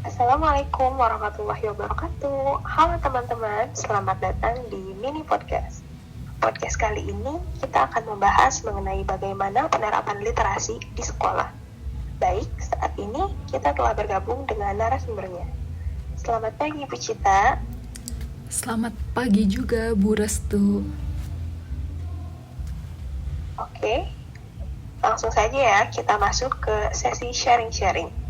Assalamualaikum warahmatullahi wabarakatuh. Halo teman-teman, selamat datang di Mini Podcast. Podcast kali ini kita akan membahas mengenai bagaimana penerapan literasi di sekolah. Baik, saat ini kita telah bergabung dengan narasumbernya. Selamat pagi Bu Cita. Selamat pagi juga Bu Restu. Oke, langsung saja ya kita masuk ke sesi sharing-sharing.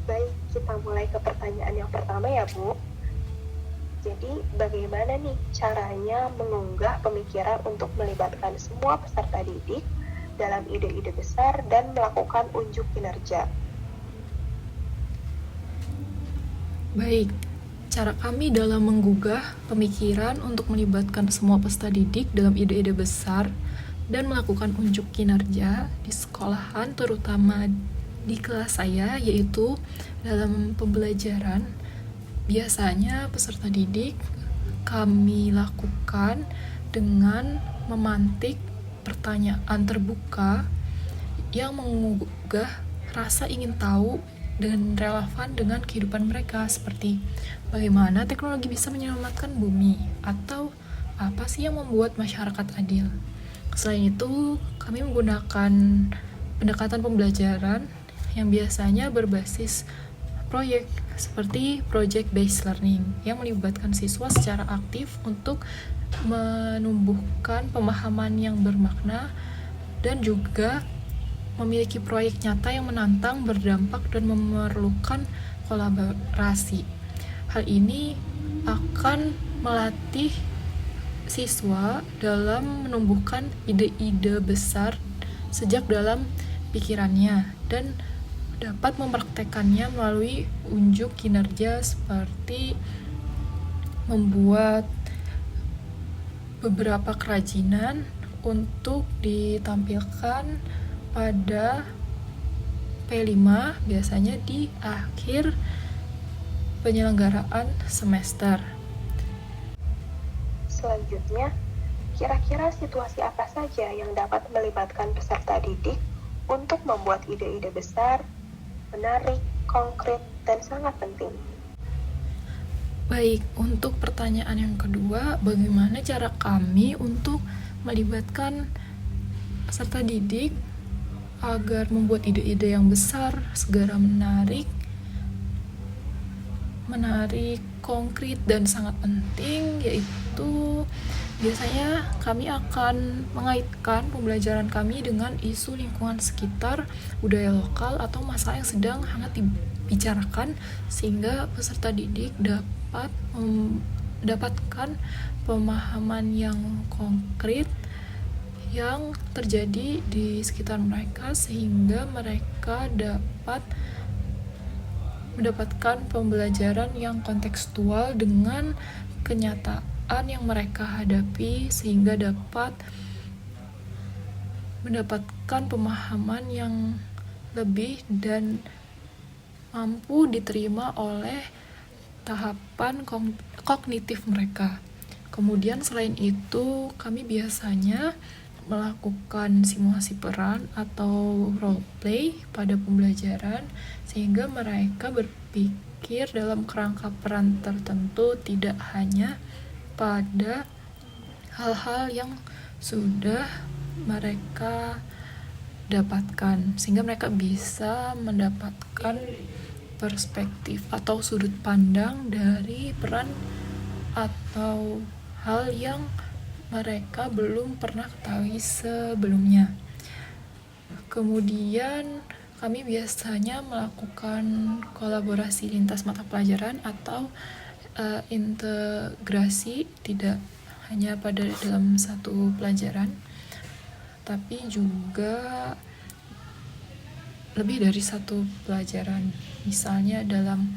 Baik, kita mulai ke pertanyaan yang pertama ya Bu. Jadi bagaimana nih caranya mengunggah pemikiran untuk melibatkan semua peserta didik dalam ide-ide besar dan melakukan unjuk kinerja? Baik, cara kami dalam menggugah pemikiran untuk melibatkan semua peserta didik dalam ide-ide besar dan melakukan unjuk kinerja di sekolahan, terutama di kelas saya, yaitu dalam pembelajaran. Biasanya peserta didik kami lakukan dengan memantik pertanyaan terbuka yang menggugah rasa ingin tahu dan relevan dengan kehidupan mereka, seperti bagaimana teknologi bisa menyelamatkan bumi, atau apa sih yang membuat masyarakat adil. Selain itu, kami menggunakan pendekatan pembelajaran yang biasanya berbasis proyek seperti project based learning yang melibatkan siswa secara aktif untuk menumbuhkan pemahaman yang bermakna dan juga memiliki proyek nyata yang menantang, berdampak, dan memerlukan kolaborasi. Hal ini akan melatih siswa dalam menumbuhkan ide-ide besar sejak dalam pikirannya dan dapat mempraktekannya melalui unjuk kinerja seperti membuat beberapa kerajinan untuk ditampilkan pada P5 biasanya di akhir penyelenggaraan semester. Selanjutnya, kira-kira situasi apa saja yang dapat melibatkan peserta didik untuk membuat ide-ide besar, menarik, konkret, dan sangat penting? Baik, untuk pertanyaan yang kedua, bagaimana cara kami untuk melibatkan peserta didik agar membuat ide-ide yang besar, segera menarik, konkret, dan sangat penting, yaitu biasanya kami akan mengaitkan pembelajaran kami dengan isu lingkungan sekitar, budaya lokal, atau masalah yang sedang hangat dibicarakan, sehingga peserta didik dapat mendapatkan pemahaman yang konkret yang terjadi di sekitar mereka, sehingga mereka dapat mendapatkan pembelajaran yang kontekstual dengan kenyataan yang mereka hadapi, sehingga dapat mendapatkan pemahaman yang lebih dan mampu diterima oleh tahapan kognitif mereka. Kemudian selain itu, kami biasanya melakukan simulasi peran atau role play pada pembelajaran, sehingga mereka berpikir dalam kerangka peran tertentu, tidak hanya pada hal-hal yang sudah mereka dapatkan, sehingga mereka bisa mendapatkan perspektif atau sudut pandang dari peran atau hal yang mereka belum pernah ketahui sebelumnya. Kemudian kami biasanya melakukan kolaborasi lintas mata pelajaran atau integrasi, tidak hanya pada dalam satu pelajaran, tapi juga lebih dari satu pelajaran. Misalnya dalam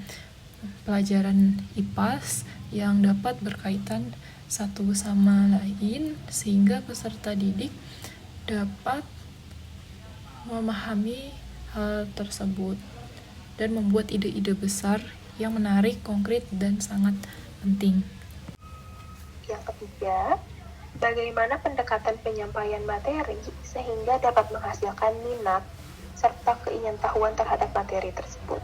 pelajaran IPAS yang dapat berkaitan satu sama lain, sehingga peserta didik dapat memahami hal tersebut dan membuat ide-ide besar yang menarik, konkret, dan sangat penting. Yang ketiga, Bagaimana pendekatan penyampaian materi sehingga dapat menghasilkan minat serta keingintahuan terhadap materi tersebut?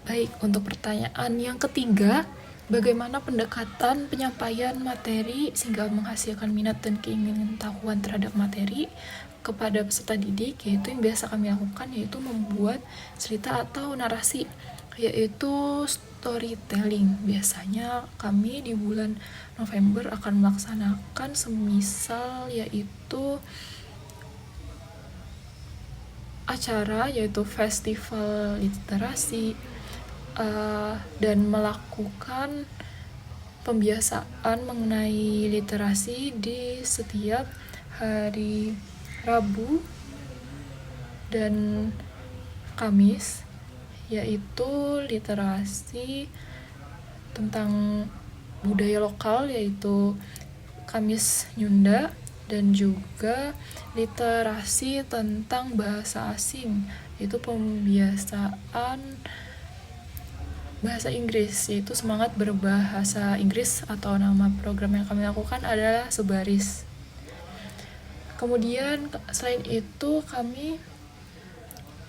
Baik, untuk pertanyaan yang ketiga, bagaimana pendekatan penyampaian materi sehingga menghasilkan minat dan keingintahuan terhadap materi kepada peserta didik, yaitu yang biasa kami lakukan yaitu membuat cerita atau narasi, yaitu storytelling. Biasanya kami di bulan November akan melaksanakan semisal yaitu acara yaitu festival literasi, dan melakukan pembiasaan mengenai literasi di setiap hari Rabu dan Kamis, yaitu literasi tentang budaya lokal yaitu Kamis Nyunda, dan juga literasi tentang bahasa asing yaitu pembiasaan bahasa Inggris, yaitu semangat berbahasa Inggris, atau nama program yang kami lakukan adalah Sebaris. Kemudian selain itu kami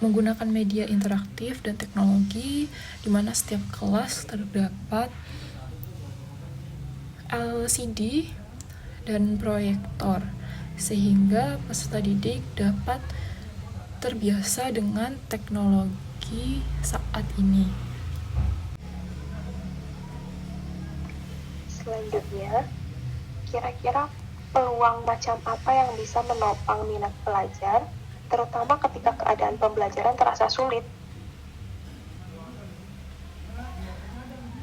menggunakan media interaktif dan teknologi di mana setiap kelas terdapat LCD dan proyektor sehingga peserta didik dapat terbiasa dengan teknologi saat ini. Selanjutnya, kira-kira peluang macam apa yang bisa menopang minat pelajar, terutama ketika keadaan pembelajaran terasa sulit?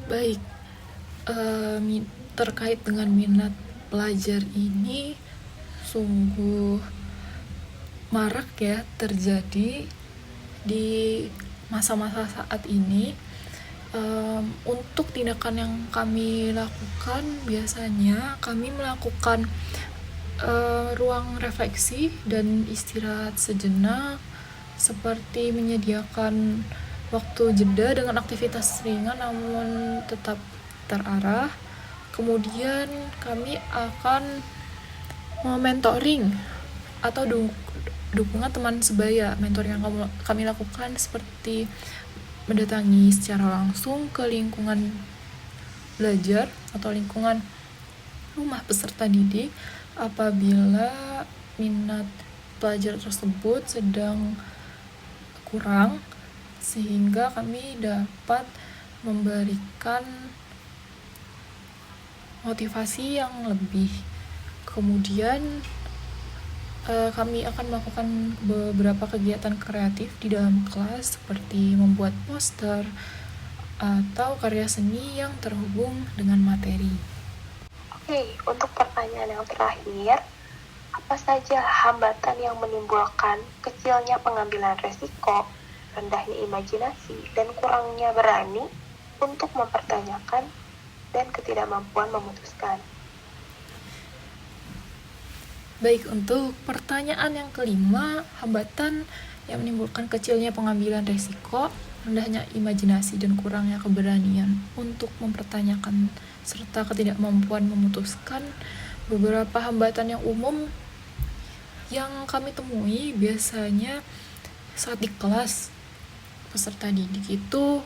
Baik, terkait dengan minat pelajar ini sungguh marak ya terjadi di masa-masa saat ini. Untuk tindakan yang kami lakukan, biasanya kami melakukan ruang refleksi dan istirahat sejenak, seperti menyediakan waktu jeda dengan aktivitas ringan namun tetap terarah. Kemudian kami akan mentoring atau dukungan teman sebaya. Mentoring yang kami lakukan seperti mendatangi secara langsung ke lingkungan belajar atau lingkungan rumah peserta didik apabila minat pelajar tersebut sedang kurang, sehingga kami dapat memberikan motivasi yang lebih. Kemudian kami akan melakukan beberapa kegiatan kreatif di dalam kelas seperti membuat poster atau karya seni yang terhubung dengan materi. Oke, untuk pertanyaan yang terakhir, apa saja hambatan yang menimbulkan kecilnya pengambilan resiko, rendahnya imajinasi, dan kurangnya berani untuk mempertanyakan dan ketidakmampuan memutuskan? Baik, untuk pertanyaan yang kelima, hambatan yang menimbulkan kecilnya pengambilan resiko, rendahnya imajinasi, dan kurangnya keberanian untuk mempertanyakan serta ketidakmampuan memutuskan. Beberapa hambatan yang umum yang kami temui biasanya saat di kelas, peserta didik itu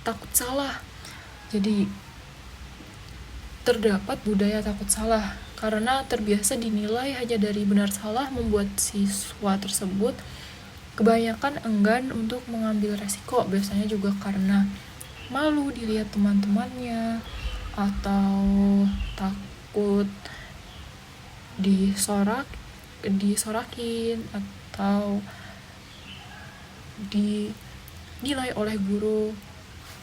takut salah. Jadi terdapat budaya takut salah karena terbiasa dinilai hanya dari benar salah, membuat siswa tersebut kebanyakan enggan untuk mengambil resiko. Biasanya juga karena malu dilihat teman-temannya atau takut disorakin atau dinilai oleh guru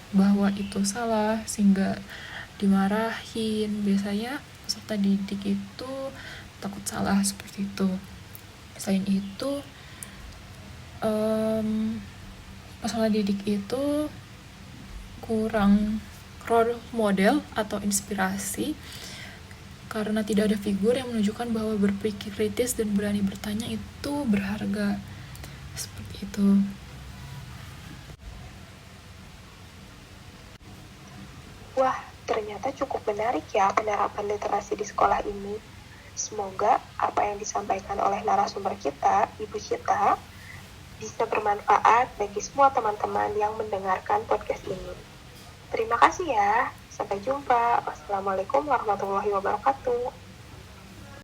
bahwa itu salah sehingga dimarahin. Biasanya peserta didik itu takut salah seperti itu. Selain itu, peserta didik itu kurang role model atau inspirasi karena tidak ada figur yang menunjukkan bahwa berpikir kritis dan berani bertanya itu berharga. Seperti itu. Wah, ternyata ternyata cukup menarik ya penerapan literasi di sekolah ini. Semoga apa yang disampaikan oleh narasumber kita, Ibu Cita, bisa bermanfaat bagi semua teman-teman yang mendengarkan podcast ini. Terima kasih ya. Sampai jumpa. Wassalamualaikum warahmatullahi wabarakatuh.